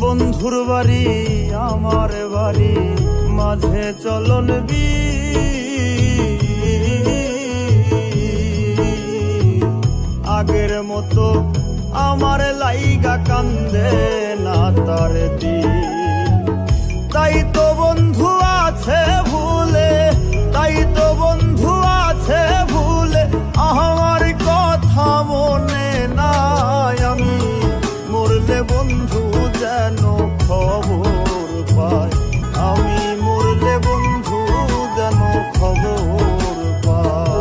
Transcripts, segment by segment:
বন্ধুর বাড়ি আমার বাড়ি মাঝে চলন আগের মতো আমার লাইগা কান্দে না তার দিন। তাই তো বন্ধু আছে ভুলে, তাই তো বন্ধু আছে ভুলে, আমার কথা মনে নাই। আমি মরলে বন্ধু যেন খবর পায়, আমি মরলে বন্ধু যেন খবর পায়।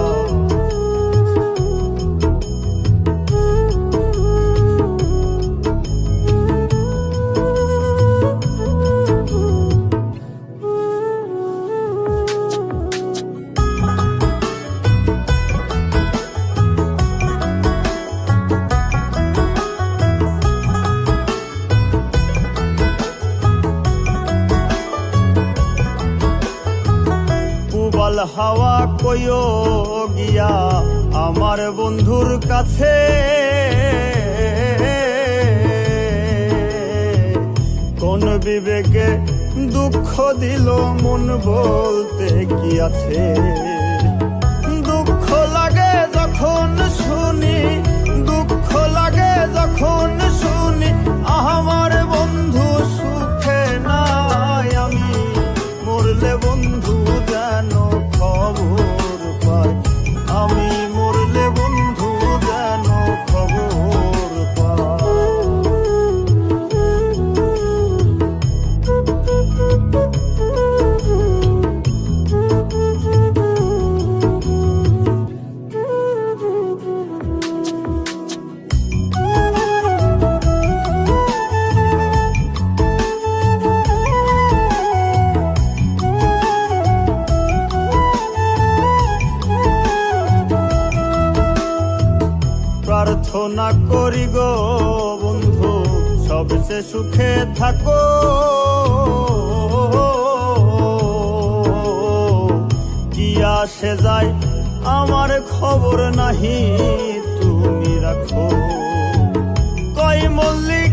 হাওয়া কইও গিয়া আমার বন্ধুর কাছে, কোন বিবেকে দুঃখ দিল মন বলতে কি আছে। দুঃখ লাগে যখন শুনি, দুঃখ লাগে যখন শুনি, আমার বন্ধু সুখে নাই। আমি মরলে বন্ধু যেন খবর পায়, আমি মরলে বন্ধু যেন খবর পায়। প্রার্থনা করি গো বন্ধু সবচেয়ে সুখে থাকো, কি আসে যায় আমার খবর নাহি তুমি রাখো। কই মল্লিক